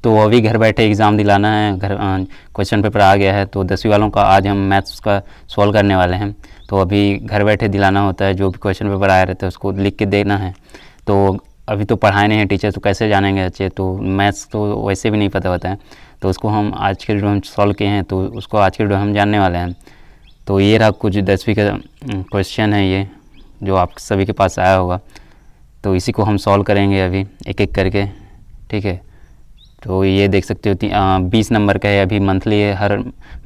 तो अभी घर बैठे एग्ज़ाम दिलाना है, घर क्वेश्चन पेपर आ गया है, तो 10वीं वालों का आज हम मैथ्स का सॉल्व करने वाले हैं। तो अभी घर बैठे दिलाना होता है, जो भी क्वेश्चन पेपर आया रहता है उसको लिख के देना है। तो अभी तो पढ़ाए नहीं है टीचर, तो कैसे जानेंगे अच्छे, तो मैथ्स तो वैसे भी नहीं पता होता है, तो उसको हम आज के जो हम सॉल्व किए हैं तो उसको आज के जो हम जानने वाले हैं। तो ये रहा कुछ 10वीं का क्वेश्चन है, ये जो आप सभी के पास आया होगा, तो इसी को हम सॉल्व करेंगे अभी एक एक करके, ठीक है। तो ये देख सकते हो 20 नंबर का है, अभी मंथली है, हर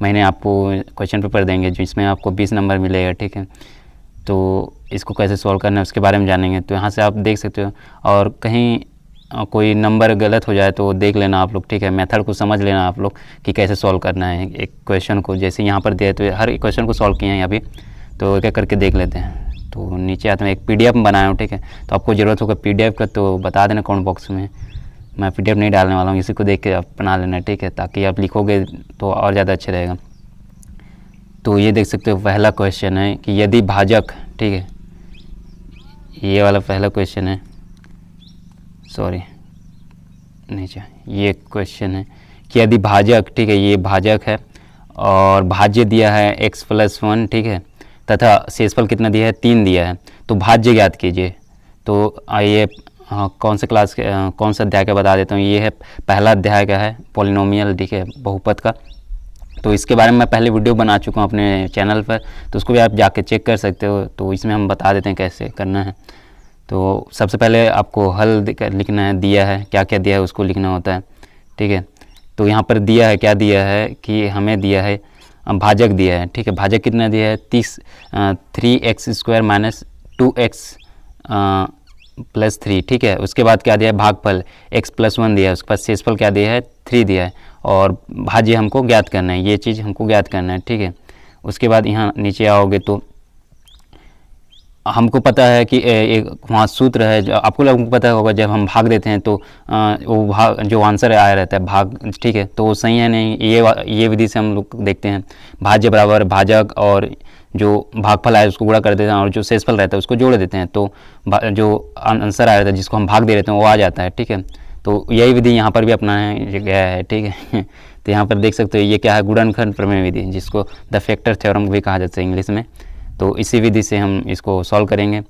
महीने आपको क्वेश्चन पेपर देंगे जिसमें आपको 20 नंबर मिलेगा, ठीक है। तो इसको कैसे सॉल्व करना है उसके बारे में जानेंगे। तो यहाँ से आप देख सकते हो, और कहीं कोई नंबर गलत हो जाए तो देख लेना आप लोग, ठीक है। मेथड को समझ लेना आप लोग कि कैसे सॉल्व करना है एक क्वेश्चन को। जैसे यहाँ पर दिया है तो हर एक क्वेश्चन को सॉल्व किए हैं अभी, तो एक एक करके देख लेते हैं। तो नीचे आते हैं, एक PDF बनाया हूँ, ठीक है। तो आपको ज़रूरत होगा PDF का तो बता देना कमेंट बॉक्स में, मैं PDF नहीं डालने वाला हूँ, इसी को देख के आप बना लेना, ठीक है, ताकि आप लिखोगे तो और ज़्यादा अच्छा रहेगा। तो ये देख सकते हो पहला क्वेश्चन है कि यदि भाजक, ठीक है, ये वाला पहला क्वेश्चन है, सॉरी नीचे ये क्वेश्चन है कि यदि भाजक, ठीक है, ये भाजक है और भाज्य दिया है x+1, ठीक है, तथा शेषफल कितना दिया है 3 दिया है, तो भाज्य ज्ञात कीजिए। तो ये कौन से क्लास के कौन सा अध्याय का बता देता हूँ, ये है पहला अध्याय का है पॉलिनोमियल, ठीक है, बहुपद का। तो इसके बारे में मैं पहले वीडियो बना चुका हूँ अपने चैनल पर, तो उसको भी आप जाके चेक कर सकते हो। तो इसमें हम बता देते हैं कैसे करना है। तो सबसे पहले आपको हल लिखना है, दिया है क्या क्या दिया है उसको लिखना होता है, ठीक है। तो यहाँ पर दिया है, क्या दिया है कि हमें दिया है भाजक दिया है, ठीक है। भाजक कितना दिया है 3x² - 2x + 3, ठीक है। उसके बाद क्या दिया है भागफल x+1 दिया है, उसके बाद शेषफल क्या दिया है 3 दिया है, और भाज्य हमको ज्ञात करना है, ये चीज़ हमको ज्ञात करना है, ठीक है। उसके बाद यहाँ नीचे आओगे तो हमको पता है कि एक वहाँ सूत्र है, जो आपको लोगों को पता होगा, जब हम भाग देते हैं तो वो भाग जो आंसर आया रहता है भाग, ठीक है, तो वो सही है नहीं, ये विधि से हम लोग देखते हैं। भाज्य बराबर भाजक और जो भागफल आया उसको गुणा कर देते हैं, और जो शेषफल रहता है उसको जोड़ देते हैं, तो जो आंसर आया रहता है जिसको हम भाग दे रहते हैं वो आ जाता है, ठीक है। तो यही विधि यहाँ पर भी अपनाया गया है, ठीक है। तो यहाँ पर देख सकते हो ये क्या है गुणनखंड प्रमेय विधि, जिसको द फैक्टर थ्योरम भी कहा जाता है इंग्लिश में। तो इसी विधि से हम इसको सॉल्व करेंगे।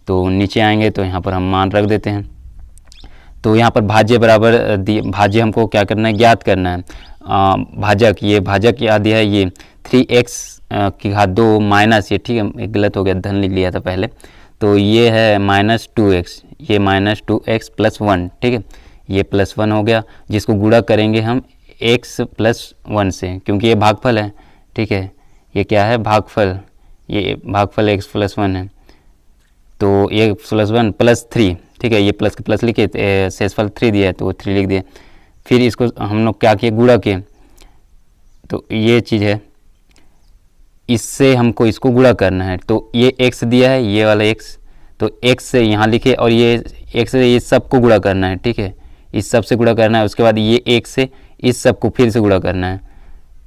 तो नीचे आएंगे तो यहाँ पर हम मान रख देते हैं। तो यहाँ पर भाज्य बराबर भाज्य हमको क्या करना है ज्ञात करना है। भाजक, ये भाजक क्या दिया है, ये 3x⁻² माइनस, ये ठीक है एक गलत हो गया, धन लिख लिया था पहले, तो ये है -2x, ये -2x + 1, ठीक है, ये +1 हो गया, जिसको गुणा करेंगे हम x+1 से, क्योंकि ये भागफल है, ठीक है, ये क्या है भागफल, ये भागफल x+1 है। तो ये +1 + 3, ठीक है, ये प्लस के प्लस लिखे, शेषफल 3 दिया है तो वो 3 लिख दिए। फिर इसको हम लोग क्या किए गुणा किए, तो ये चीज़ है, इससे हमको इसको गुणा करना है। तो ये x दिया है, ये वाला x, तो x से यहाँ लिखे, और ये x से ये सब को गुणा करना है, ठीक है, इस सब से गुणा करना है। उसके बाद ये x से इस सब को फिर से गुणा करना है।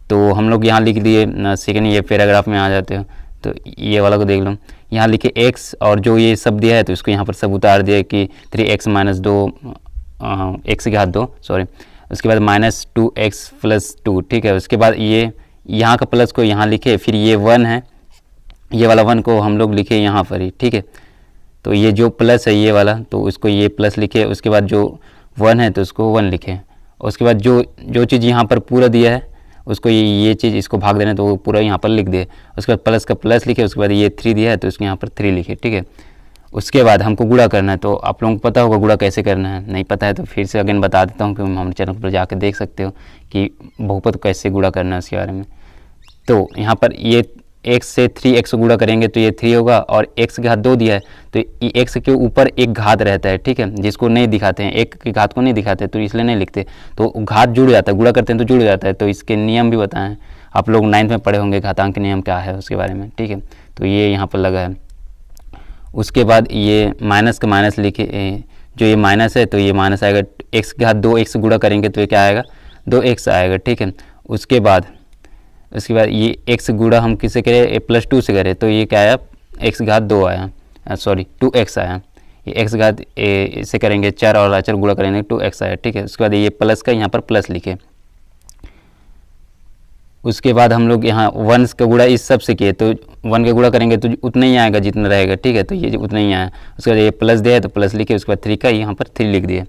तो हम लोग यहाँ लिख दिए, सेकेंड ये पैराग्राफ में आ जाते हो, तो ये वाला को देख लो, यहाँ लिखे x, और जो ये सब दिया है तो इसको यहाँ पर सब उतार दिया कि 3x - 2 x², सॉरी, उसके बाद -2x + 2, ठीक है। उसके बाद ये यहाँ का प्लस को यहाँ लिखे, फिर ये 1 है, ये वाला 1 को हम लोग लिखे यहाँ पर ही, ठीक है। तो ये जो प्लस है ये वाला, तो उसको ये प्लस लिखे, उसके बाद जो 1 है तो उसको 1 लिखे। उसके बाद जो चीज़ यहाँ पर पूरा दिया है उसको ये चीज़ इसको भाग देना, तो वो पूरा यहाँ पर लिख दे। उसके बाद प्लस का प्लस लिखे, उसके बाद ये 3 दिया है तो उसके यहाँ पर 3 लिखे, ठीक है। उसके बाद हमको गुणा करना है। तो आप लोगों को पता होगा गुणा कैसे करना है, नहीं पता है तो फिर से अगेन बता देता हूँ कि हमारे चैनल पर जाकर देख सकते हो कि बहुपद कैसे गुणा करना है उसके बारे में। तो यहाँ पर ये x से 3x गुणा करेंगे तो ये 3 होगा, और x² दिया है तो x के ऊपर एक घात रहता है, ठीक है, जिसको नहीं दिखाते हैं, एक की घात को नहीं दिखाते तो इसलिए नहीं लिखते, तो घात जुड़ जाता है, गुणा करते हैं तो जुड़ जाता है। तो इसके नियम भी बताएं, आप लोग 9th में पढ़े होंगे घातांक नियम क्या है उसके बारे में, ठीक है। तो ये यहाँ पर लगा है। उसके बाद ये माइनस का माइनस लिखे, जो ये माइनस है तो ये माइनस आएगा, x² 2x गुणा करेंगे तो ये क्या आएगा 2x आएगा, ठीक है। उसके बाद ये x गुणा हम किससे करें, +2 से करें तो ये क्या आया x² 2 आया, सॉरी 2x आया, ये एक्स घात इसे करेंगे चर और अचर गुणा करेंगे 2x आया, ठीक है। उसके बाद ये प्लस का यहाँ पर प्लस लिखे। उसके बाद हम लोग यहाँ 1 का गुणा इस सब से किए, तो 1 का गुणा करेंगे तो उतना ही आएगा जितना रहेगा, ठीक है। तो ये उतना ही आया। उसके बाद ये प्लस दिया है तो प्लस लिखे, उसके बाद 3 का यहाँ पर 3 लिख दिए।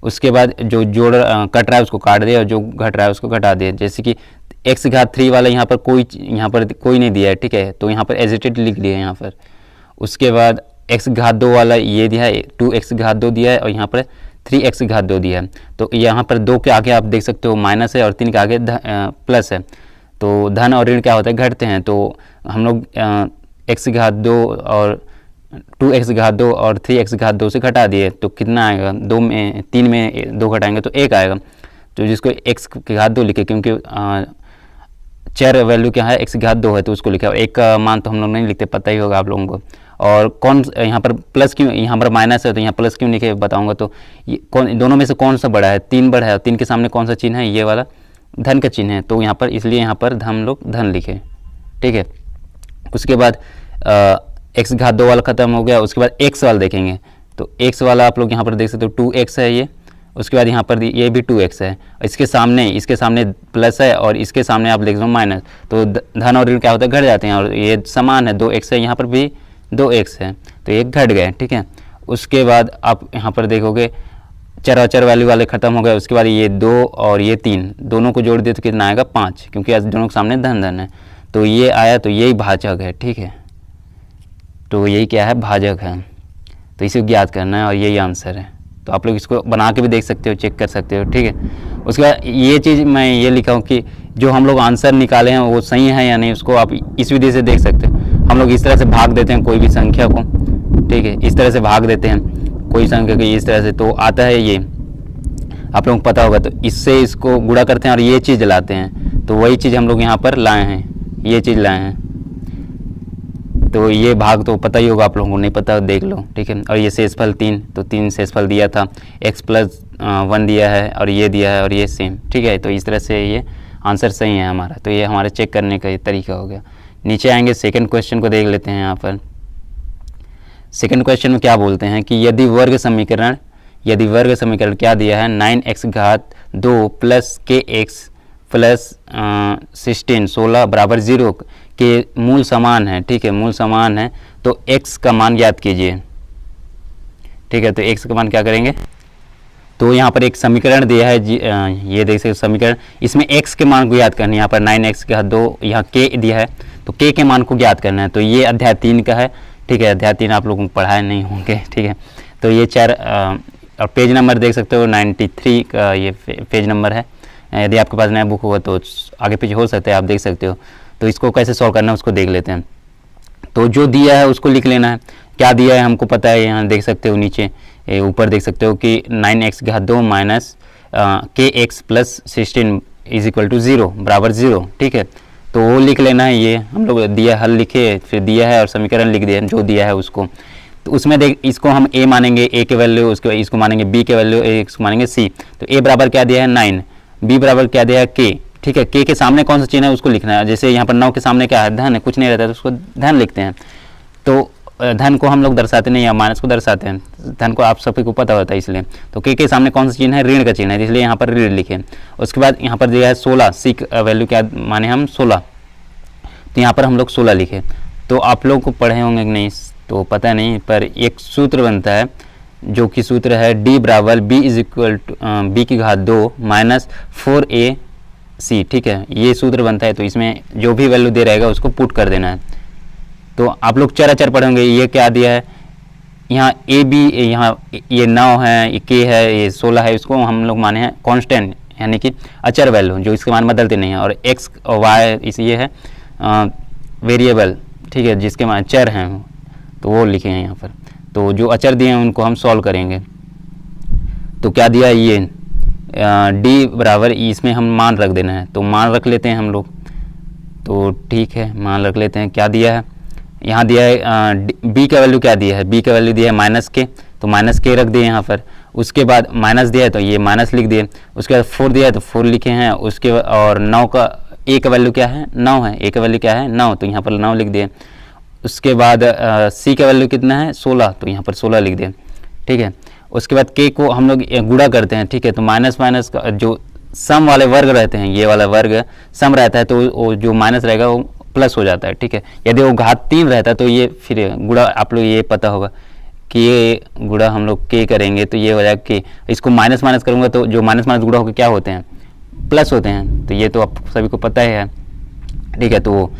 उसके बाद जो जोड़ कट रहा है उसको काट दिया और जो घट रहा है उसको घटा दिया। जैसे कि x घात 3 वाला यहाँ पर कोई नहीं दिया है, ठीक है, तो यहाँ पर एजिटेड लिख दिया है यहाँ पर। उसके बाद x घात 2 वाला ये दिया है, 2x घात 2 दिया है और यहाँ पर 3x घात 2 दिया है। तो यहाँ पर 2 के आगे आप देख सकते हो माइनस है और 3 के आगे प्लस है। तो धन और ऋण क्या होता है, घटते हैं। तो हम लोग x घात 2 और 2x घात 2 और 3x घात 2 से घटा दिए, तो कितना आएगा, 3 में 2 घटाएंगे तो 1 आएगा। तो जिसको x के घात 2 लिखे, क्योंकि चर वैल्यू क्या है, x घात 2 है तो उसको लिखा। और एक का मान तो हम लोग नहीं लिखते, पता ही होगा आप लोगों को। और कौन यहाँ पर प्लस क्यों, यहाँ पर माइनस है तो यहाँ प्लस क्यों लिखे बताऊंगा। तो ये दोनों में से कौन सा बड़ा है, 3 बड़ा है और 3 के सामने कौन सा चिन्ह है, ये वाला धन का चिन्ह है, तो यहाँ पर इसलिए यहाँ पर हम लोग धन लिखे, ठीक है। उसके बाद x घात 2 वाला खत्म हो गया। उसके बाद x वाला देखेंगे, तो x वाला आप लोग यहाँ पर देख सकते हो 2x है ये। उसके बाद यहाँ पर ये भी 2x है, इसके सामने प्लस है और इसके सामने आप देख सकते हो माइनस। तो धन और ऋण क्या होता है, घट जाते हैं। और ये समान है, 2x है, यहाँ पर भी 2x है, तो ये घट गए, ठीक है। उसके बाद आप यहाँ पर देखोगे चर अचर वैल्यू वाले खत्म हो गए। उसके बाद ये 2 और ये 3 दोनों को जोड़ दिए तो कितना आएगा, 5, क्योंकि दोनों के सामने धन है। तो ये आया, तो यही भाजक है, ठीक है। तो यही क्या है, भाजक है। तो इसे ज्ञात करना है और यही आंसर है। तो आप लोग इसको बना के भी देख सकते हो, चेक कर सकते हो, ठीक है। उसके बाद ये चीज़ मैं ये लिखा हूँ कि जो हम लोग आंसर निकाले हैं वो सही है या नहीं, उसको आप इस विधि से देख सकते हो। हम लोग इस तरह से भाग देते हैं कोई भी संख्या को, ठीक है, इस तरह से भाग देते हैं कोई संख्या को इस तरह से, तो आता है ये, आप लोगों को पता होगा। तो इससे इसको गुणा करते हैं और ये चीज़ लाते हैं। तो वही चीज़ हम लोग यहाँ पर लाए हैं, ये चीज़ लाए हैं। तो ये भाग तो पता ही होगा, आप लोगों को नहीं पता देख लो, ठीक है। और ये शेषफल 3, तो 3 शेषफल दिया था, x + 1 दिया है और ये दिया है और ये सेम, ठीक है। तो इस तरह से ये आंसर सही है हमारा। तो ये हमारे चेक करने का ये तरीका हो गया। नीचे आएंगे, सेकंड क्वेश्चन को देख लेते हैं। यहाँ पर सेकंड क्वेश्चन में क्या बोलते हैं कि यदि वर्ग समीकरण क्या दिया है, 9x घात 2 + kx + 16 बराबर 0 के मूल समान है, ठीक है, मूल समान है, तो x का मान ज्ञात कीजिए, ठीक है। तो x का मान क्या करेंगे, तो यहाँ पर एक समीकरण दिया है, ये देख सकते समीकरण, इसमें x के मान को ज्ञात करना है। यहाँ पर 9x घात 2, यहाँ k दिया है, तो k के मान को ज्ञात करना है। तो ये अध्याय 3 का है, ठीक है। अध्याय 3 आप लोगों को पढ़ाए नहीं होंगे, ठीक है। तो ये 4 और पेज नंबर देख सकते हो 93 का ये पेज नंबर है। यदि आपके पास नया बुक होगा तो आगे पीछे हो सकता है, आप देख सकते हो। तो इसको कैसे सॉल्व करना है उसको देख लेते हैं। तो जो दिया है उसको लिख लेना है। क्या दिया है हमको पता है, यहाँ देख सकते हो नीचे ऊपर देख सकते हो कि 9x घात 2 - kx + 16 = 0 बराबर 0, ठीक है। तो वो लिख लेना है। ये हम लोग दिया हल लिखे, फिर दिया है और समीकरण लिख दिया जो दिया है उसको। तो उसमें देख, इसको हम a मानेंगे, a के वैल्यू, उसके इसको मानेंगे b के वैल्यू, इसको मानेंगे c। तो a बराबर क्या दिया है 9, b बराबर क्या दिया है k, ठीक है। k के सामने कौन सा चिन्ह है उसको लिखना है। जैसे यहाँ पर 9 के सामने क्या है, धन है, कुछ नहीं रहता है तो उसको धन लिखते हैं। तो धन को हम लोग दर्शाते नहीं या माइनस को दर्शाते हैं, धन को आप सभी को पता होता है इसलिए। तो k के सामने कौन सा चिन्ह है, ऋण का चिन्ह है, इसलिए यहाँ पर ऋण लिखे। उसके बाद यहाँ पर दिया है 16, c का वैल्यू क्या माने हम 16, तो यहाँ पर हम लोग 16 लिखे। तो आप लोग को पढ़े होंगे कि नहीं तो पता नहीं, पर एक सूत्र बनता है जो कि सूत्र है d बराबर b = b की घात 2 - 4ac, ठीक है। ये सूत्र बनता है। तो इसमें जो भी वैल्यू दे रहेगा उसको पुट कर देना है। तो आप लोग चर अचर पढ़ेंगे। ये क्या दिया है, यहाँ a b, यहाँ ये 9 है, ये k है, ये 16 है, इसको हम लोग माने हैं कांस्टेंट, यानी कि अचर वैल्यू जो इसके मान बदलते नहीं है। और x और y ये है वेरिएबल, ठीक है, जिसके मान चर हैं, तो वो लिखे हैं यहाँ पर। तो जो अचर दिए हैं उनको हम सॉल्व करेंगे। तो क्या दिया है, ये d बराबर, इसमें हम मान रख देना है। तो मान रख लेते हैं हम लोग, तो ठीक है, मान रख लेते हैं। क्या दिया है, यहाँ दिया है b का वैल्यू क्या दिया है, b का वैल्यू दिया है -k, तो -k रख दिए यहाँ पर। उसके बाद माइनस दिया है तो ये माइनस लिख दिए। उसके बाद 4 दिया है तो 4 लिखे हैं। उसके और 9 का a का वैल्यू क्या है, 9 है, a का वैल्यू क्या है 9, तो यहाँ पर 9 लिख दिए। उसके बाद c का वैल्यू कितना है 16, तो यहाँ पर 16 लिख दिए, ठीक है। उसके बाद k को हम लोग गुणा करते हैं, ठीक है। तो माइनस माइनस का जो सम वाले वर्ग रहते हैं, ये वाला वर्ग सम रहता है, तो वो जो माइनस रहेगा वो प्लस हो जाता है, ठीक है। यदि वो घात 3 रहता है तो ये फिर गुणा, आप लोग ये पता होगा कि ये गुणा हम लोग k करेंगे तो ये हो जाएगा k, इसको माइनस माइनस करूँगा तो जो माइनस माइनस गुणा होकर क्या होते हैं, प्लस होते हैं, तो ये तो आप सभी को पता ही है, ठीक है। तो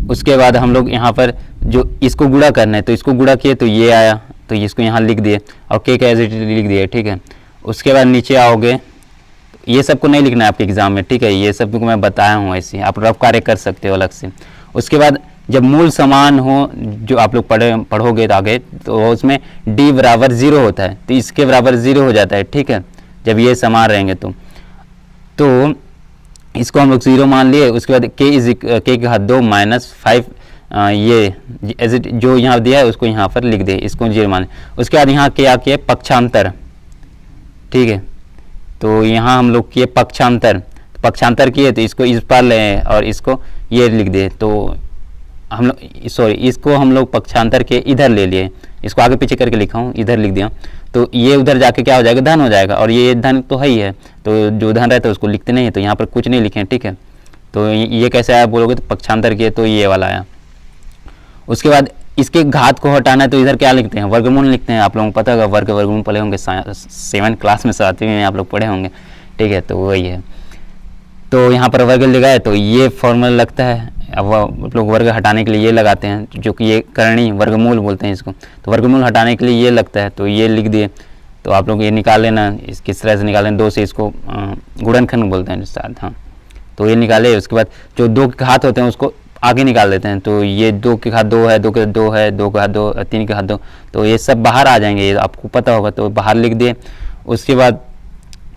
उसके बाद हम लोग यहाँ पर जो इसको गुणा करना है तो इसको गुणा किए तो ये आया, तो इसको यहाँ लिख दिए और k का एज इट इज लिख दिए, ठीक है। उसके बाद नीचे आओगे, ये सबको नहीं लिखना है आपके एग्जाम में, ठीक है, ये सब को मैं बताया हूँ, ऐसे आप रफ कार्य कर सकते हो अलग से। उसके बाद जब मूल समान हो, जो आप लोग पढ़ोगे तो आगे, तो उसमें d बराबर 0 होता है, तो इसके बराबर 0 हो जाता है, ठीक है, जब ये समान रहेंगे तो इसको हम लोग 0 मान लिए। उसके बाद k की घात 2 माइनस 5, ये एज इट जो यहाँ दिया है उसको यहाँ पर लिख दे, इसको 0 मान। उसके बाद यहाँ के आके पक्षांतर, ठीक है, तो यहाँ हम लोग किए पक्षांतर किए तो इसको इस पर ले और इसको ये लिख दे, तो हम लोग सॉरी इसको हम लोग पक्षांतर के इधर ले लिए, इसको आगे पीछे करके लिखा हूँ, इधर लिख दिया, तो ये उधर जाके क्या हो जाएगा, धन हो जाएगा, और ये धन तो है ही है, तो जो धन रहता है उसको लिखते नहीं है, तो यहाँ पर कुछ नहीं लिखे, ठीक है। तो ये कैसे आया बोलोगे, तो पक्षांतर किए तो ये वाला आया। उसके बाद इसके घात को हटाना है तो इधर क्या लिखते हैं, वर्गमूल लिखते हैं। आप लोगों को पता होगा वर्गमूल पढ़े होंगे 7 क्लास में, 7वीं में आप लोग पढ़े होंगे, ठीक है, तो वही है। तो यहाँ पर वर्ग लगाए तो ये फॉर्मूला लगता है, अब आप लोग वर्ग हटाने के लिए ये लगाते हैं, जो कि ये करणी वर्गमूल बोलते हैं इसको, तो वर्गमूल हटाने के लिए ये लगता है, तो ये लिख दिए। तो आप लोग ये निकाल लेना, इस किस तरह से निकालें, 2 से इसको गुणनखंड बोलते हैं शायद, हाँ, तो ये निकाले। उसके बाद जो 2 के घात होते हैं उसको आगे निकाल देते हैं, तो ये 2 के घात 2 है, 2 के 2 है, 2 का 2, 3 के घात 2, तो ये सब बाहर आ जाएंगे, ये आपको पता होगा, तो बाहर लिख दिए। उसके बाद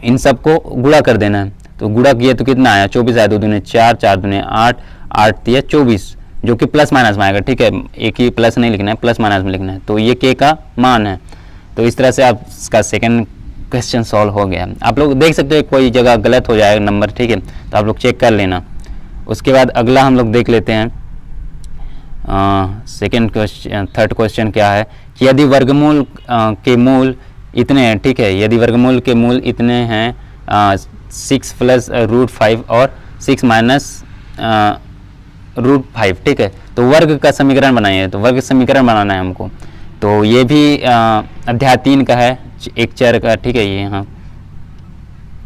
इन सबको गुणा कर देना है, तो गुणा किए तो कितना आया, 24 आया, 2 दूने 4, 4 दूने 8, 8 तिया 24, जो कि प्लस माइनस में आएगा, ठीक है, एक ही प्लस नहीं लिखना है, प्लस माइनस में लिखना है, तो ये k का मान है। तो इस तरह से आप इसका सेकंड क्वेश्चन सॉल्व हो गया। आप लोग देख सकते हो कोई जगह गलत हो जाएगा नंबर, ठीक है, तो आप लोग चेक कर लेना। उसके बाद अगला हम लोग देख लेते हैं, थर्ड क्वेश्चन क्या है कि यदि वर्गमूल के मूल इतने हैं, ठीक है, यदि वर्गमूल के मूल इतने हैं 6 प्लस √5 और 6 माइनस √5, ठीक है, तो वर्ग का समीकरण बनाइए, तो वर्ग समीकरण बनाना है हमको। तो ये भी अध्याय 3 का है, एक चर का, ठीक है, ये यहाँ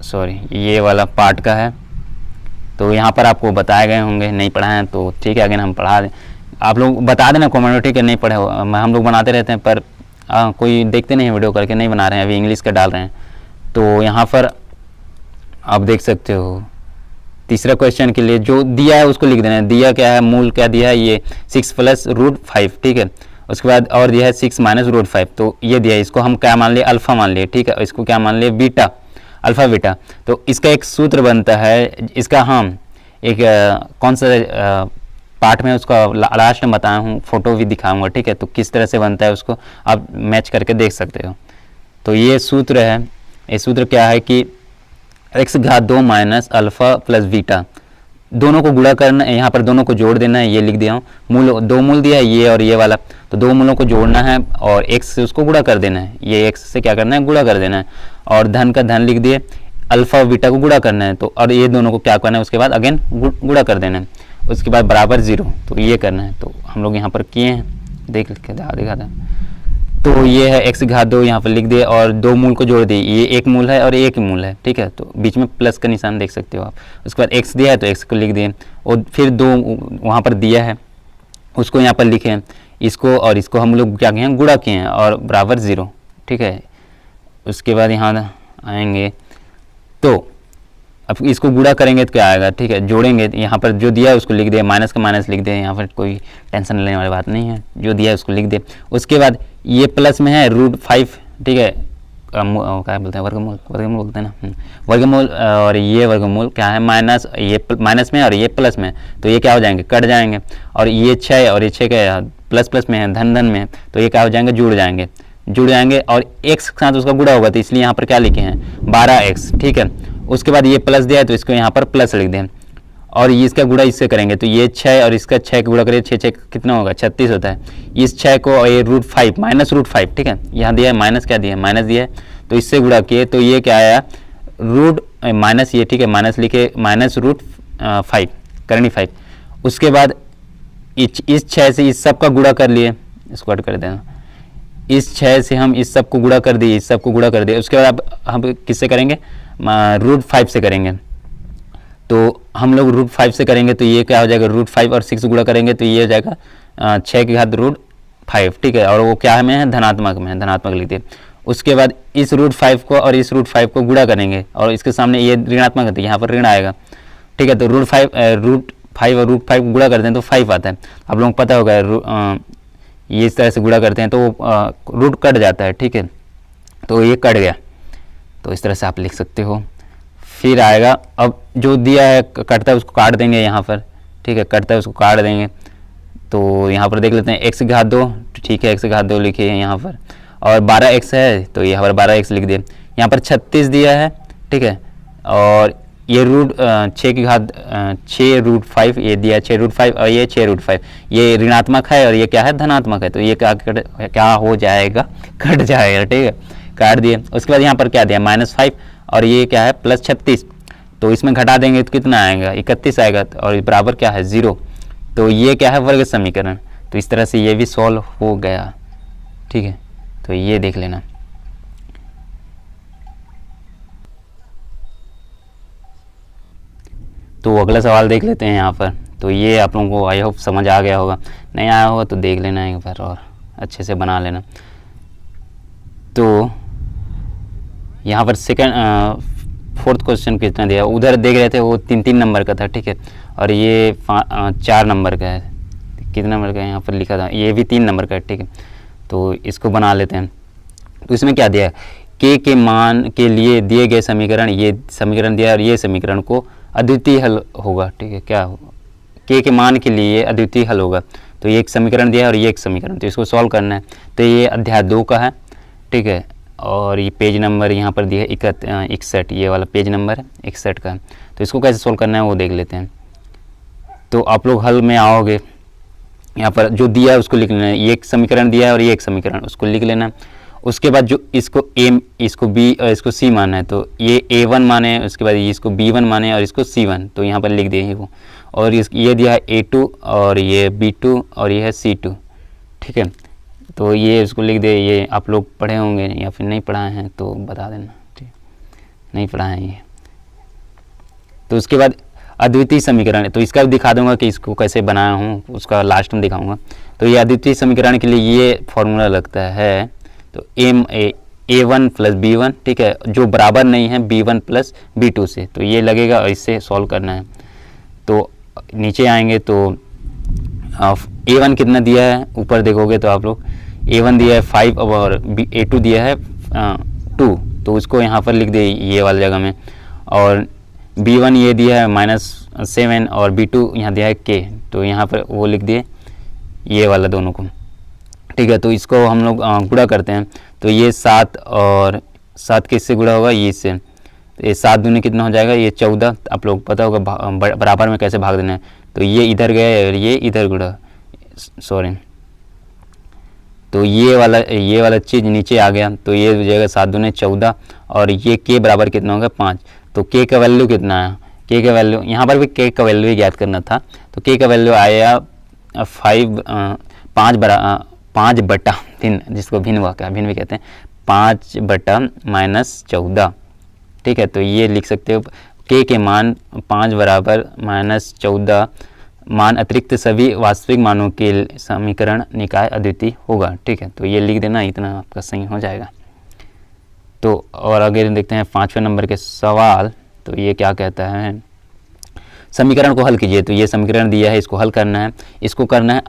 सॉरी ये वाला पार्ट का है, तो यहाँ पर आपको बताए गए होंगे, नहीं पढ़ा है तो ठीक है, अगर हम पढ़ा दें, आप लोग बता देना कमेंट में, ठीक है, नहीं पढ़े हो, हम लोग बनाते रहते हैं पर कोई देखते नहीं है, वीडियो करके नहीं बना रहे हैं, अभी इंग्लिश का डाल रहे हैं। तो यहाँ पर आप देख सकते हो, तीसरा क्वेश्चन के लिए जो दिया है उसको लिख देना है, दिया क्या है, मूल क्या दिया है, ये 6 प्लस √5, ठीक है, उसके बाद और दिया है 6 माइनस √5, तो ये दिया है, इसको हम क्या मान लिए, अल्फा मान लिए, ठीक है, इसको क्या मान लिए, बीटा, अल्फा बीटा। तो इसका एक सूत्र बनता है, इसका हम एक कौन सा पार्ट में उसका लास्ट में बताया हूँ, फोटो भी दिखाऊंगा, ठीक है, तो किस तरह से बनता है उसको आप मैच करके देख सकते हो। तो ये सूत्र है, ये सूत्र क्या है कि x घात 2 माइनस अल्फा प्लस बीटा, दोनों को गुणा करना है, यहाँ पर दोनों को जोड़ देना है, ये लिख दिया हूँ, मूल 2 मूल दिया है ये और ये वाला, तो 2 मूलों को जोड़ना है और x से उसको गुणा कर देना है, ये x से क्या करना है, गुणा कर देना है, और धन का धन लिख दिए, अल्फा बीटा को गुणा करना है, तो और ये दोनों को क्या करना है, उसके बाद अगेन गुणा कर देना है, उसके बाद बराबर 0, तो ये करना है। तो हम लोग यहाँ पर किए हैं, देख के देखा था, तो ये है x घात 2 यहाँ पर लिख दिए और 2 मूल को जोड़ दिए, ये एक मूल है और एक ही मूल है, ठीक है, तो बीच में प्लस का निशान देख सकते हो आप। उसके बाद x दिया है तो x को लिख दिए, और फिर 2 वहाँ पर दिया है उसको यहाँ पर लिखे, इसको और इसको हम लोग क्या किए हैं, गुणा किए हैं और बराबर 0, ठीक है। उसके बाद यहाँ आएंगे तो अब इसको गुणा करेंगे तो क्या आएगा, ठीक है, जोड़ेंगे, यहाँ पर जो दिया है उसको लिख दिया, माइनस का माइनस लिख दिया, यहाँ पर कोई टेंशन लेने वाली बात नहीं है, जो दिया है उसको लिख दिया। उसके बाद ये प्लस में है √5, ठीक है, क्या बोलते हैं, वर्गमूल बोलते हैं ना, वर्गमूल, और ये वर्गमूल क्या है, माइनस, ये माइनस में और ये प्लस में, तो ये क्या हो जाएंगे, कट जाएंगे, और ये 6 और ये 6 क्या प्लस प्लस में है, धन धन में, तो ये क्या हो जाएंगे, जुड़ जाएंगे और x के साथ उसका गुणा होगा, तो इसलिए यहाँ पर क्या लिखे हैं, 12x, ठीक है। उसके बाद ये प्लस दिया है तो इसको यहाँ पर प्लस लिख दें, और ये इसका गुणा इससे करेंगे तो ये 6 और इसका 6 का गुणा करें, 6 6 कितना होगा 36 होता है। इस 6 को और ये √5 माइनस √5, ठीक है, यहाँ दिया है माइनस, क्या दिया है माइनस दिया है, तो इससे गुणा किए तो ये क्या आया रूट माइनस ये, ठीक है, माइनस लिखे माइनस √5 करनी 5। उसके बाद इस 6 से इस सब का गुणा कर लिए, इसको हट कर देना, इस 6 से हम इस सब को गुणा कर दिए, इस सब को गुणा कर दिए। उसके बाद अब हम किससे करेंगे √5 से करेंगे, तो हम लोग √5 से करेंगे तो ये क्या हो जाएगा √5 और 6 गुणा करेंगे तो ये हो जाएगा 6 की घात √5, ठीक है, और वो क्या में है धनात्मक में है, धनात्मक लिख दिए। उसके बाद इस √5 को और इस √5 को गुणा करेंगे और इसके सामने ये ऋणात्मक है तो यहाँ पर ऋण आएगा, ठीक है, तो √5 और √5 गुणा करते हैं तो 5 आता है। आप लोगों को पता होगा ये इस तरह से गुणा करते हैं तो रूट कट जाता है, ठीक है, तो ये कट गया, तो इस तरह से आप लिख सकते हो। फिर आएगा अब जो दिया है कटता है उसको काट देंगे यहाँ पर, ठीक है, कटता है उसको काट देंगे, तो यहाँ पर देख लेते हैं x की घात 2, ठीक है, x की घात 2 लिखिए यहाँ पर, और 12x है तो यहाँ पर 12x लिख दिए। यहाँ पर 36 दिया है, ठीक है, और ये √6 की घात 6√5 ये दिया 6√5 और ये 6√5, ये ऋणात्मक है और ये क्या है धनात्मक है, तो ये क्या हो जाएगा कट जाएगा, ठीक है, काट दिए। उसके बाद यहाँ पर क्या दिया -5 और ये क्या है +36, तो इसमें घटा देंगे तो कितना आएगा 31 आएगा, और बराबर क्या है 0, तो ये क्या है वर्ग समीकरण। तो इस तरह से ये भी सॉल्व हो गया, ठीक है, तो ये देख लेना। तो अगला सवाल देख लेते हैं यहाँ पर। तो ये आप लोगों को आई होप समझ आ गया होगा, नहीं आया होगा तो देख लेना एक बार और अच्छे से बना लेना। तो यहाँ पर फोर्थ क्वेश्चन कितना दिया, उधर देख रहे थे वो 3 नंबर का था, ठीक है, और ये 4 नंबर का है, कितना नंबर का है यहाँ पर लिखा था, ये भी 3 नंबर का है, ठीक है, तो इसको बना लेते हैं। तो इसमें क्या दिया है के मान के लिए दिए गए समीकरण, ये समीकरण दिया और ये समीकरण को अद्वितीय हल होगा, ठीक है, क्या के मान के लिए अद्वितीय हल होगा, तो ये एक समीकरण दिया है और ये एक समीकरण, तो इसको सॉल्व करना है। तो ये अध्याय 2 का है, ठीक है, और ये पेज नंबर यहाँ पर दिया है 61, ये वाला पेज नंबर है 61 का, तो इसको कैसे सॉल्व करना है वो देख लेते हैं। तो आप लोग हल में आओगे, यहाँ पर जो दिया है उसको लिख लेना है, ये एक समीकरण दिया है और ये एक समीकरण, उसको लिख लेना है। उसके बाद जो इसको इसको B और इसको C माना है तो ये A1 माने, उसके बाद इसको B1 माने और इसको C1, तो यहाँ पर लिख दिए वो, और ये दिया है A2 और ये B2 और ये है C2, ठीक है, तो ये इसको लिख दे। ये आप लोग पढ़े होंगे या फिर नहीं पढ़ाए हैं तो बता देना, ठीक, नहीं पढ़ाए हैं ये। तो उसके बाद अद्वितीय समीकरण, तो इसका भी दिखा दूंगा कि इसको कैसे बनाया हूँ, उसका लास्ट में दिखाऊंगा। तो ये अद्वितीय समीकरण के लिए ये फॉर्मूला लगता है, तो A1 + B1, ठीक है, जो बराबर नहीं है B1 + B2 से, तो ये लगेगा और इससे सॉल्व करना है। तो नीचे आएंगे तो A1 कितना दिया है, ऊपर देखोगे तो आप लोग A1 दिया है 5 और A2 दिया है 2, तो उसको यहाँ पर लिख दे ये वाली जगह में, और B1 ये दिया है -7 और B2 यहाँ दिया है K, तो यहाँ पर वो लिख दिए ये वाला दोनों को, ठीक है। तो इसको हम लोग गुणा करते हैं, तो ये 7 और 7 किससे गुणा होगा, ये इससे, तो ये 7 दूनी कितना हो जाएगा, ये 14, आप लोग पता होगा बराबर में कैसे भाग देना है, तो ये इधर गया और ये इधर गुणा, सॉरी, तो ये वाला चीज़ नीचे आ गया, तो ये हो जाएगा 7 दूनी 14 और ये के बराबर कितना होगा 5, तो के का वैल्यू कितना है, के का वैल्यू यहाँ पर भी के का वैल्यू ज्ञात करना था, तो के का वैल्यू आया 5/3, जिसको भिन्न भी कहते हैं, 5/-14, ठीक है। तो ये लिख सकते हो के मान 5 बराबर -14 मान अतिरिक्त सभी वास्तविक मानों के समीकरण निकाय अद्वितीय होगा, ठीक है। तो ये लिख देना, इतना आपका सही हो जाएगा। तो और आगे देखते हैं 5वें नंबर के सवाल। तो ये क्या कहता है, समीकरण को हल कीजिए। तो ये समीकरण दिया है, इसको हल करना है। इसको करना है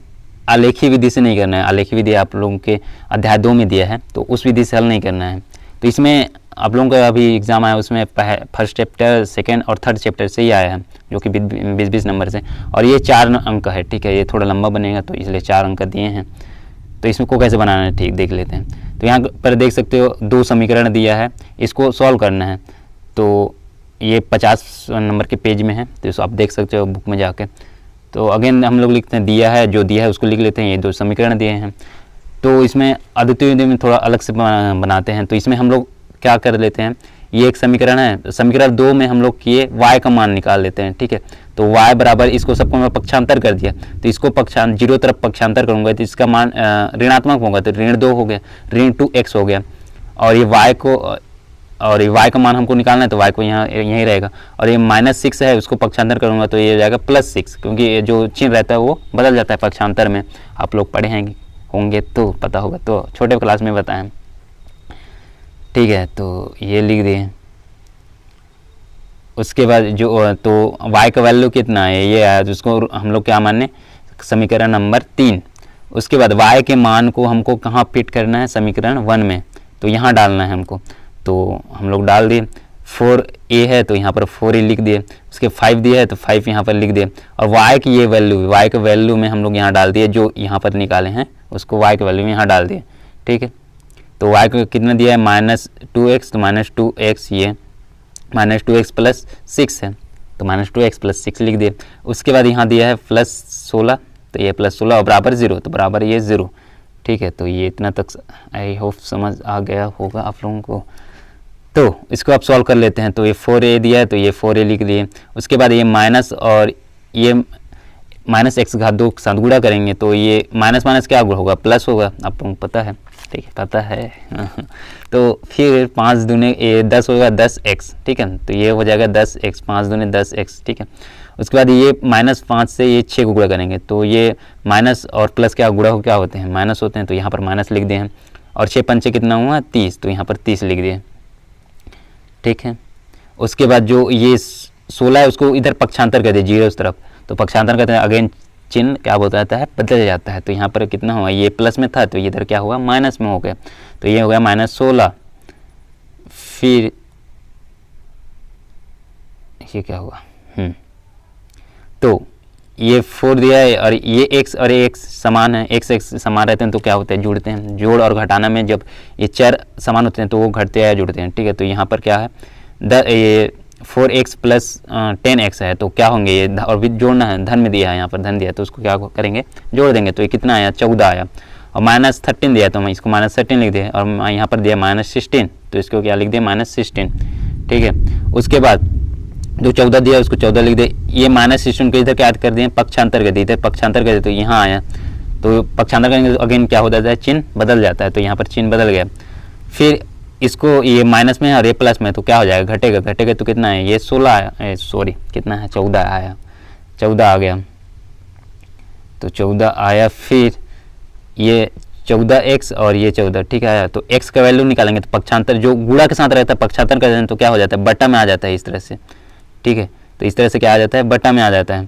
आलेखी विधि से नहीं करना है, आलेखी विधि आप लोगों के अध्याय 2 में दिया है, तो उस विधि से हल नहीं करना है। तो इसमें आप लोगों का अभी एग्जाम आया, उसमें फर्स्ट चैप्टर, सेकेंड और थर्ड चैप्टर से ही आया है, जो कि 20-20 नंबर से, और ये 4 अंक है, ठीक है। ये थोड़ा लंबा बनेगा तो इसलिए 4 अंक दिए हैं। तो इसमें को कैसे बनाना है, ठीक, देख लेते हैं। तो यहाँ पर देख सकते हो 2 समीकरण दिया है, इसको सॉल्व करना है। तो ये 50 नंबर के पेज में है, तो इसको आप देख सकते हो बुक में जाके। तो अगेन हम लोग लिखते हैं, दिया है जो दिया है उसको लिख लेते हैं, ये 2 समीकरण दिए हैं। तो इसमें अद्वितीय विधि में थोड़ा अलग से बनाते हैं। तो इसमें हम लोग क्या कर लेते हैं, ये एक समीकरण है, समीकरण 2 में हम लोग किए y का मान निकाल लेते हैं, ठीक है। तो y बराबर, इसको सबको मैं पक्षांतर कर दिया, तो इसको जीरो तरफ पक्षांतर करूंगा तो इसका मान ऋणात्मक होगा, तो ऋण 2 हो गया, ऋण 2x हो गया। और ये y को, और ये y का मान हमको निकालना है, तो y को यहाँ यहीं रहेगा। और ये -6 है, उसको पक्षांतर करूंगा तो ये हो जाएगा +6, क्योंकि ये जो चिन्ह रहता है वो बदल जाता है पक्षांतर में। आप लोग पढ़े हैं होंगे तो पता होगा, तो छोटे क्लास में बताएं, ठीक है। तो ये लिख दिए। उसके बाद जो तो y का वैल्यू कितना है, ये आया, तो उसको हम लोग क्या माने, समीकरण नंबर 3। उसके बाद y के मान को हमको कहाँ फिट करना है, समीकरण 1 में, तो यहाँ डालना है हमको। तो हम लोग डाल दिए, 4a है तो यहाँ पर 4a लिख दिए, उसके 5 दिया है तो 5 यहाँ पर लिख दिए। और y की ये वैल्यू, y के वैल्यू में हम लोग यहाँ डाल दिए, जो यहाँ पर निकाले हैं उसको y के वैल्यू में यहाँ डाल दिए, ठीक है। तो y को कितना दिया है, -2x, तो -2x, ये -2x + 6 है, तो -2x + 6 लिख दिए। उसके बाद यहाँ दिया है +16, तो ये +16 और बराबर 0, तो बराबर ये 0, ठीक है। तो ये इतना तक आई होप समझ आ गया होगा आप लोगों को। तो इसको आप सॉल्व कर लेते हैं। तो ये 4a दिया है तो ये 4a लिख दिए। उसके बाद ये माइनस और ये -x⁻2 के साथ गुणा करेंगे, तो ये माइनस क्या होगा, प्लस होगा, आप लोगों को पता है, ठीक है, पता है। तो फिर 5 दूने 10 होगा, 10x, ठीक है। तो ये हो जाएगा 10x, 5 दूने 10x, ठीक है। उसके बाद ये -5 से ये 6 को गुणा करेंगे, तो ये माइनस और प्लस क्या गुणा हो क्या होते हैं, माइनस होते हैं, तो यहाँ पर माइनस लिख दिए हैं। और 6 पंचे कितना हुआ, 30, तो यहाँ पर 30 लिख दिए, ठीक है। उसके बाद जो ये 16 है उसको इधर पक्षांतर कर दिए, 0 उस तरफ, तो पक्षांतर करते हैं, अगेन चिन्ह क्या बताता है, बदल जाता है। तो यहाँ पर कितना हुआ, ये प्लस में था तो ये इधर क्या हुआ, माइनस में हो गया, तो ये हो गया -16। फिर ये क्या हुआ, तो ये 4 दिया है और ये x और ये x समान है, x समान रहते हैं तो क्या होते हैं, जुड़ते हैं। जोड़ और घटाना में जब ये चर समान होते हैं तो वो घटते हैं जुड़ते हैं, ठीक है। तो यहाँ पर क्या है, ये 4x + 10x है, तो क्या होंगे ये, और भी जोड़ना है, धन में दिया है, यहाँ पर धन दिया है तो उसको क्या करेंगे, जोड़ देंगे। तो ये कितना आया, 14 आया। और -13 दिया तो मैं इसको -13 लिख दिया, और यहाँ पर दिया -16, तो इसको क्या लिख दिया, -16, ठीक है। उसके बाद जो 14 दिया उसको 14 लिख दे। ये -16 को इधर क्या कर दिए, पक्षांतर कर दिए, इधर पक्षांतर कर दिए तो यहाँ आया, तो पक्षांतर करेंगे तो अगेन क्या हो जाता है, चिन्ह बदल जाता है, तो यहाँ पर चिन्ह बदल गया। फिर इसको ये माइनस में है और ये प्लस में, तो क्या हो जाएगा, घटेगा तो कितना है, ये 16 आया, सॉरी कितना है, 14 आया, 14 आ गया, तो 14 आया। फिर ये 14x और ये 14, ठीक है। तो x का वैल्यू निकालेंगे तो पक्षांतर जो गुणा के साथ रहता है पक्षांतर कर देते हैं तो क्या हो जाता है, बटा में आ जाता है, इस तरह से, ठीक है। तो इस तरह से क्या आ जाता है, बटा में आ जाता है।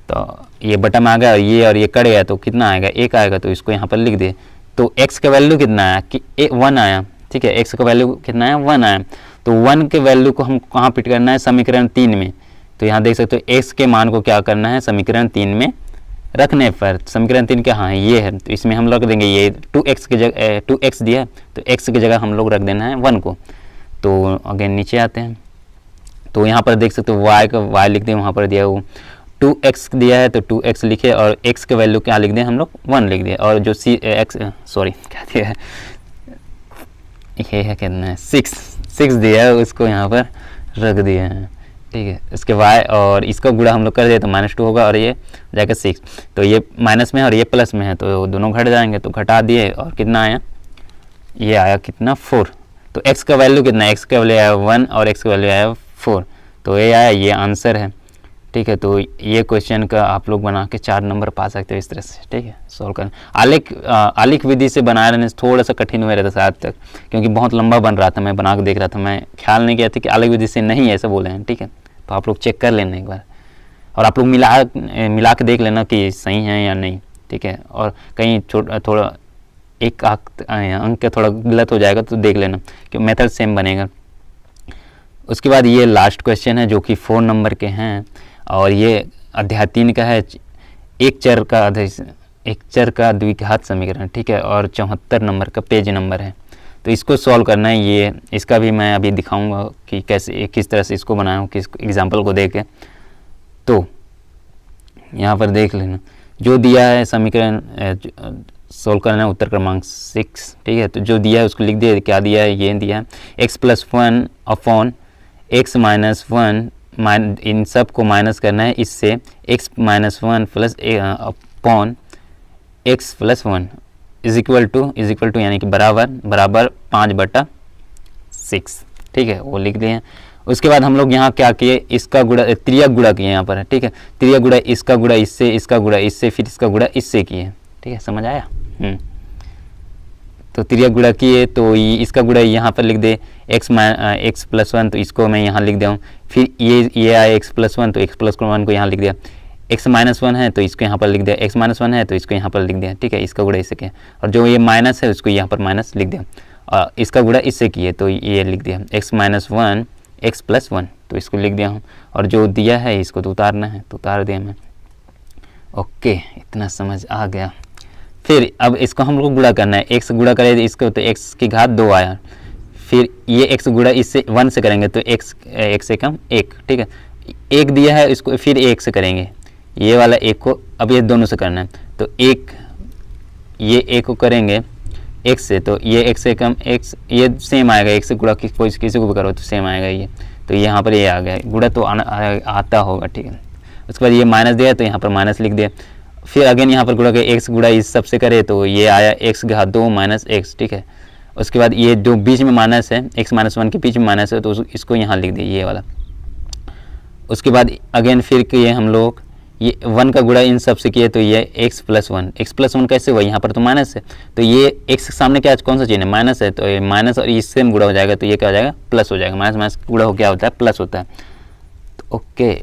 तो ये बटा में आ गया और ये कट गया तो कितना आएगा, 1 आएगा, तो इसको यहाँ पर लिख दिए। तो x का वैल्यू कितना आया कि 1 आया, ठीक है। x का वैल्यू कितना है, 1 आया। तो 1 के वैल्यू को हम कहाँ फिट करना है, समीकरण 3 में। तो यहाँ देख सकते हो x के मान को क्या करना है, समीकरण 3 में रखने पर, समीकरण 3 क्या, हाँ ये है, तो इसमें हम लोग देंगे ये 2x की जगह 2x दिया है तो x की जगह हम लोग रख देना है 1 को। तो अगेन नीचे आते हैं, तो यहाँ पर देख सकते हो y का y लिख दिए, वहाँ पर दिया वो 2x दिया है तो 2x लिखे, और x के वैल्यू क्या लिख दिए हम लोग, 1 लिख दिए। और जो क्या दिया है, ये है कितना है, 6 दिया है, उसको यहाँ पर रख दिए हैं, ठीक है। इसके y और इसका गुणा हम लोग कर दिए तो -2 होगा, और ये जाकर 6, तो ये माइनस में है और ये प्लस में है तो दोनों घट जाएंगे, तो घटा दिए और कितना आया, ये आया कितना, 4। तो x का वैल्यू कितना है, x का वैल्यू आया 1 और x का वैल्यू आया 4, तो ये आया, ये आंसर है, ठीक है। तो ये क्वेश्चन का आप लोग बना के 4 नंबर पा सकते हो इस तरह से, ठीक है। सॉल्व करना आलेख विधि से बना रहने से थोड़ा सा कठिन हुआ रहता था आज तक, क्योंकि बहुत लंबा बन रहा था, मैं बना के देख रहा था, मैं ख्याल नहीं किया था कि आलेख विधि से नहीं ऐसा बोले हैं, ठीक है। तो आप लोग चेक कर लेना एक बार, और आप लोग मिला के देख लेना कि सही है या नहीं, ठीक है। और कहीं थोड़ा एक अंक थोड़ा गलत हो जाएगा तो देख लेना कि मेथड सेम बनेगा। उसके बाद ये लास्ट क्वेश्चन है जो कि 4 नंबर के हैं, और ये अध्याय 3 का है, एक चर का द्विघात समीकरण, ठीक है। और 74 नंबर का पेज नंबर है। तो इसको सॉल्व करना है। ये इसका भी मैं अभी दिखाऊंगा कि कैसे किस तरह से इसको बनाया हूँ, किस एग्जांपल को देख के। तो यहाँ पर देख लेना जो दिया है समीकरण सॉल्व करना है, उत्तर क्रमांक 6, ठीक है। तो जो दिया है उसको लिख दिया, क्या दिया है, ये दिया है x+1 अपॉन x माइनस 1, इन सब को माइनस करना है इससे x-1 plus upon x+1 is equal to यानी कि बराबर 5/6, ठीक है, वो लिख दिए। उसके बाद हम लोग यहाँ क्या किए, इसका गुणा त्रियक गुणा किए यहाँ पर, ठीक है। त्रियक गुणा इसका गुणा इससे, इसका गुणा इससे, फिर इसका गुणा इससे किए, ठीक है, समझ आया। तो त्रियक गुणा किए तो इसका गुणा यहाँ पर लिख दे x+1, तो इसको मैं यहाँ लिख दूँ। फिर ये आया x+1, तो x+1 को यहाँ लिख दिया। x-1 है तो इसको यहाँ पर लिख दिया, x-1 है तो इसको यहाँ पर लिख दिया, ठीक है, इसका गुणा इससे किया। और जो ये माइनस है उसको यहाँ पर माइनस लिख दिया, और इसका गुणा इससे किए तो ये लिख दिया x-1 x+1, तो इसको लिख दिया हूँ। और जो दिया है इसको तो उतारना है, तो उतार दिया मैं। ओके, इतना समझ आ गया। फिर अब इसको हम लोग गुणा करना है, x गुणा करें इसको तो x की घात 2 आया। फिर ये x गुणा इससे 1 से करेंगे तो x से कम 1, ठीक है। 1 दिया है इसको फिर 1 से करेंगे, ये वाला 1 को अब ये दोनों से करना है। तो ये 1 को करेंगे x से, तो ये x से कम x, ये सेम आएगा, x से गुणा किसी को भी करो तो सेम आएगा ये। तो यहाँ पर ये आ गया, गुणा तो आता होगा, ठीक है। उसके बाद ये माइनस दिया तो यहाँ पर माइनस लिख दिया। फिर अगेन यहाँ पर गुणा के x गुणा इस सब से करे तो ये आया x घात 2 माइनस x, ठीक है। उसके बाद ये जो बीच में माइनस है, x-1 के बीच में माइनस है, तो इसको यहाँ लिख दिए, ये वाला। उसके बाद अगेन फिर किए हम लोग ये 1 का गुणा इन सब से किए तो ये x+1 कैसे हुआ, यहाँ पर तो माइनस है, तो ये x के सामने क्या कौन सा चिन्ह है, माइनस है, तो ये माइनस और इससे गुणा हो जाएगा तो ये क्या हो जाएगा, प्लस हो जाएगा। माइनस माइनस गुणा हो क्या होता है, प्लस होता है। तो ओके,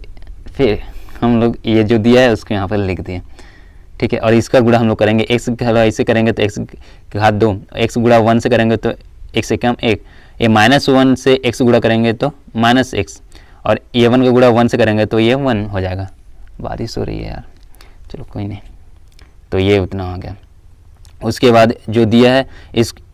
फिर हम लोग ये जो दिया है उसको यहाँ पर लिख दिए, ठीक है। और इसका गुणा हम लोग करेंगे, x गुणा इससे करेंगे तो x घात 2, x गुणा 1 से करेंगे तो x से कम 1, ये -1 से x गुणा करेंगे तो -x, और ये 1 का गुणा 1 से करेंगे तो ये 1 हो जाएगा। बारिश हो रही है यार, चलो कोई नहीं, तो ये उतना आ गया। उसके बाद जो दिया है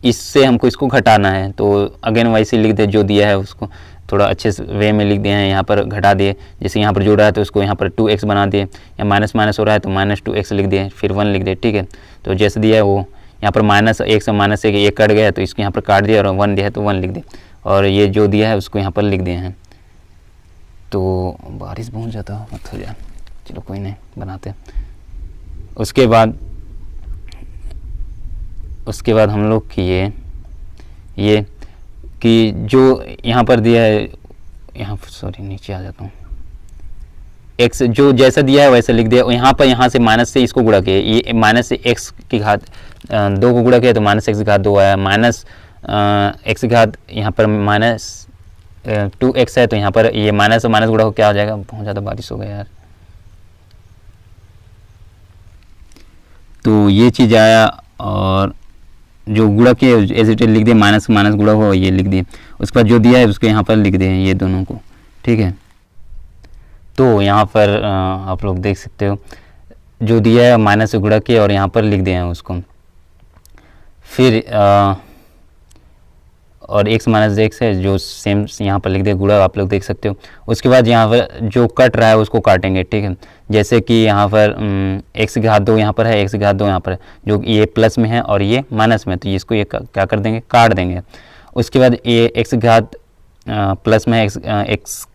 इससे हमको इसको घटाना है, तो अगेन वैसे लिख दे, जो दिया है उसको थोड़ा अच्छे से वे में लिख दिए हैं, यहाँ पर घटा दिए। जैसे यहाँ पर जोड़ रहा है तो उसको यहाँ पर 2x बना दिए, या माइनस माइनस हो रहा है तो -2x लिख दिए, फिर 1 लिख दिए, ठीक है। तो जैसे दिया है वो यहाँ पर -1 से -1 ये कट गया तो इसको यहाँ पर काट दिया, और 1 दिया है तो 1 लिख दिए, और ये जो दिया है उसको यहाँ पर लिख दिए हैं। तो बारिश बहुत ज़्यादा मत हो जाए, चलो कोई नहीं, बनाते हैं। उसके बाद हम लोग किए ये कि जो यहाँ पर दिया है, यहाँ सॉरी नीचे आ जाता हूँ, x जो जैसा दिया है वैसा लिख दिया। यहाँ से माइनस से इसको गुणा किए, ये माइनस से x की घात 2 को गुणा किया तो -x घात 2 आया, माइनस x घात यहाँ पर -2x है, तो यहाँ पर ये माइनस से माइनस गुणा हो क्या हो जाएगा, बहुत ज़्यादा बारिश हो गया यार। तो ये चीज़ आया, और जो गुणा किए एज इट इज लिख दिए, माइनस माइनस गुणा हुआ ये लिख दिए। उसके बाद जो दिया है उसको यहाँ पर लिख दिए, ये दोनों को, ठीक है। तो यहाँ पर आप लोग देख सकते हो जो दिया है माइनस से गुणा किया और यहाँ पर लिख दिए हैं उसको। फिर और x माइनस x है जो सेम यहाँ पर लिख दिया, गुणा आप लोग देख सकते हो। उसके बाद यहाँ पर जो कट रहा है उसको काटेंगे, ठीक है। जैसे कि यहाँ पर x घात 2 यहाँ पर है, x घात 2 यहाँ पर है, जो ये प्लस में है और ये माइनस में, तो इसको ये क्या कर देंगे, काट देंगे। उसके बाद ये x घात प्लस में है, x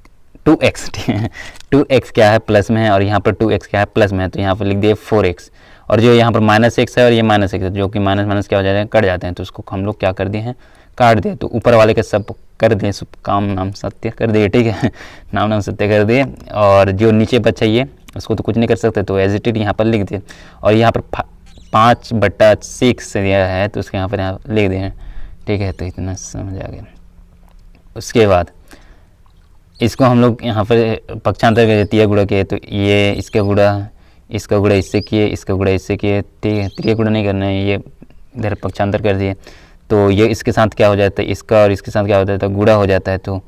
2x, ठीक है, 2x क्या है प्लस में है, और यहाँ पर 2x क्या है प्लस में है, तो यहाँ पर लिख दिए 4x। और जो यहाँ पर -x है और ये -x है, जो कि माइनस माइनस क्या हो जाते हैं, कट जाते हैं, तो उसको हम लोग क्या कर दिए हैं, काट दिए। तो ऊपर वाले के सब कर दिए, सब काम नाम सत्य कर दिए, ठीक है, नाम सत्य कर दिए। और जो नीचे बचा ये उसको तो कुछ नहीं कर सकते, तो एज इट इज यहाँ पर लिख दिए। और यहाँ पर 5/6 दिया है तो उसके यहाँ पर लिख दिए, ठीक है। तो इतना समझ आ गया। उसके बाद इसको हम लोग यहाँ पर पक्षांतर कर दिया, गुणा किए, तो ये इसका गुणा इससे किए, इसका गुणा इससे किए, ठीक है। त्रिय गुणा नहीं करना है, ये इधर पक्षांतर कर दिए, तो ये इसके साथ क्या हो जाता है, इसका और इसके साथ क्या हो जाता है, गुणा हो जाता है। तो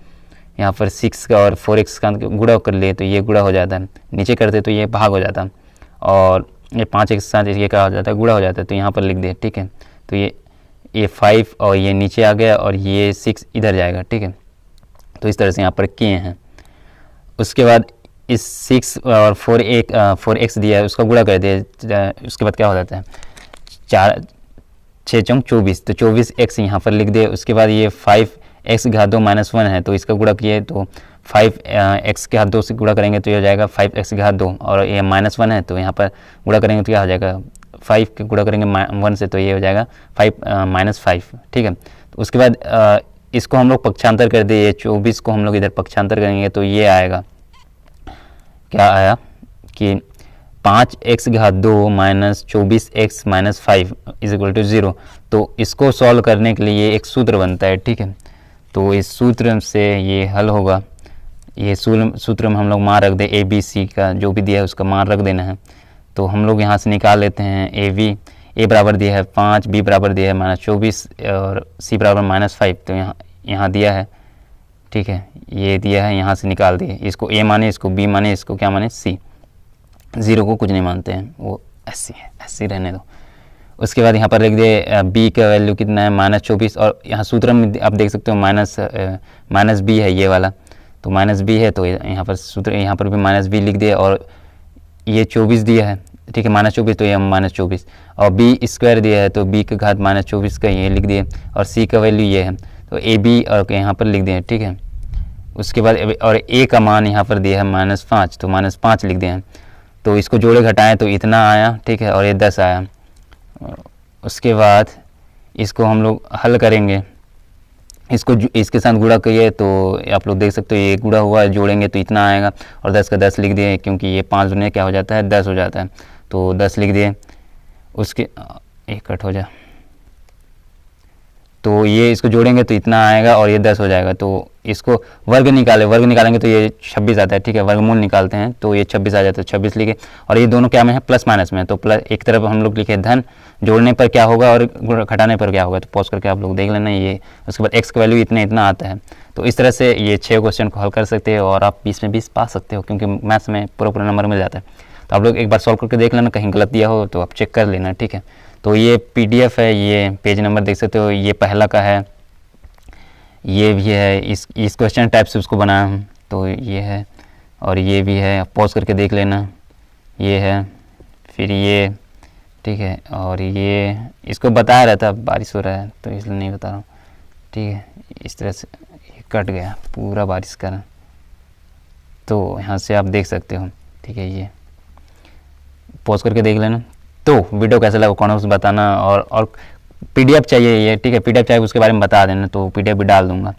यहाँ पर 6 का और 4x का गुणा कर लिए तो ये गुणा हो जाता है, नीचे करते तो ये भाग हो जाता है, और ये 5x के साथ ये क्या हो जाता है, गुणा हो जाता है, तो यहाँ पर लिख दिए, ठीक है। तो ये 5 और ये नीचे आ गया और ये 6 इधर जाएगा, ठीक है। तो इस तरह से यहाँ पर किए हैं। उसके बाद इस 6 और 4x दिया है उसका गुणा कर दिया, उसके बाद क्या हो जाता है 6 चौक 24, तो 24x यहाँ पर लिख दिए। उसके बाद ये 5x घात 2 माइनस 1 है तो इसका गुणा किए तो 5x के घात 2 से गुणा करेंगे तो ये हो जाएगा 5x घात 2, और ये माइनस 1 है तो यहाँ पर गुणा करेंगे तो क्या हो जाएगा 5 के गुणा करेंगे 1 से तो ये हो जाएगा 5 माइनस 5, ठीक है। तो उसके बाद इसको हम लोग पक्षांतर कर दिए, 24 को हम लोग इधर पक्षांतर करेंगे तो ये आएगा, क्या आया कि 5x घात 2 minus 24x minus 5 is equal to 0। तो इसको सॉल्व करने के लिए एक सूत्र बनता है, ठीक है। तो इस सूत्र से ये हल होगा। ये सूत्र में हम लोग मान रख दें, ए बी सी का जो भी दिया है उसका मान रख देना है। तो हम लोग यहाँ से निकाल लेते हैं ए बराबर दिया है 5, बी बराबर दिया है माइनस 24 और सी बराबर माइनस 5। तो यहाँ दिया है, ठीक है, ये दिया है, यहाँ से निकाल दिए। इसको ए माने, इसको बी माने, इसको क्या माने सी, 0 को कुछ नहीं मानते हैं, वो ऐसी है, ऐसी रहने दो। उसके बाद यहाँ पर लिख दिए बी का वैल्यू कितना है माइनस 24, और यहाँ सूत्र में आप देख सकते हो माइनस बी है ये वाला, तो माइनस बी है तो यहाँ पर सूत्र यहाँ पर भी माइनस बी लिख दिए, और ये 24 दिया है, ठीक है, माइनस 24 तो ये माइनस 24, और बी स्क्वायर दिया है तो बी का घात माइनस 24 का ये लिख दिए, और सी का वैल्यू ये है तो ए बी और यहाँ पर लिख दिए, ठीक है। उसके बाद और ए का मान यहाँ पर दिया है -5 तो -5 लिख दिए हैं। तो इसको जोड़े घटाएं तो इतना आया, ठीक है, और ये 10 आया। उसके बाद इसको हम लोग हल करेंगे, इसको इसके साथ गुणा करिए तो आप लोग देख सकते हो ये गुणा हुआ, जोड़ेंगे तो इतना आएगा, और 10 का 10 लिख दिए क्योंकि ये 5 दुनिया क्या हो जाता है 10 हो जाता है, तो 10 लिख दिए। उसके एक कट हो जाए तो ये इसको जोड़ेंगे तो इतना आएगा और ये 10 हो जाएगा। तो इसको वर्ग निकालेंगे तो ये 26 आता है, ठीक है, वर्गमूल निकालते हैं तो ये 26 आ जाता है, 26 लिखे। और ये दोनों क्या में है प्लस माइनस में, तो प्लस एक तरफ हम लोग लिखे धन, जोड़ने पर क्या होगा और घटाने पर क्या होगा, तो पॉज करके आप लोग देख लेना ये। उसके बाद एक्स का वैल्यू इतना आता है। तो इस तरह से ये 6 क्वेश्चन को हल कर सकते हो और आप 20 में 20 पा सकते हो, क्योंकि मैथ्स में पूरा नंबर मिल जाता है। तो आप लोग एक बार सॉल्व करके देख लेना, कहीं गलत दिया हो तो आप चेक कर लेना, ठीक है। तो ये PDF है, ये पेज नंबर देख सकते हो, ये पहला का है, ये भी है, इस क्वेश्चन टाइप से उसको बनाया हूँ, तो ये है, और ये भी है, पॉज करके देख लेना, ये है, फिर ये, ठीक है, और ये इसको बताया रहता, बारिश हो रहा है तो इसलिए नहीं बता रहा हूँ, ठीक है। इस तरह से ये कट गया पूरा बारिश का, तो यहाँ से आप देख सकते हो, ठीक है। ये पॉज करके देख लेना। तो वीडियो कैसा लगा कमेंट में बताना, और PDF चाहिए ये, ठीक है, PDF चाहिए उसके बारे में बता देना, तो PDF भी डाल दूंगा।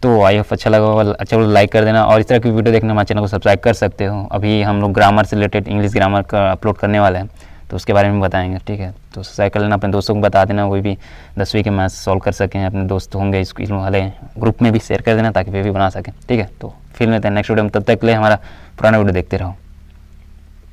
तो आई होप अच्छा लगा होगा, अच्छा लाइक कर देना, और इस तरह की वीडियो देखने हमारे चैनल को सब्सक्राइब कर सकते हो। अभी हम लोग ग्रामर से रिलेटेड इंग्लिश ग्रामर का अपलोड करने वाले हैं, तो उसके बारे में बताएंगे, ठीक है। तो सब्सक्राइब कर लेना, अपने दोस्तों को बता देना, कोई भी 10वीं के मैथ्स सॉल्व कर सकें, अपने दोस्त होंगे स्कूल वाले ग्रुप में भी शेयर कर देना ताकि वे भी बना सकें, ठीक है। तो फिर मिलते हैं नेक्स्ट वीडियो में, तब तक के लिए हमारा पुराना वीडियो देखते रहो।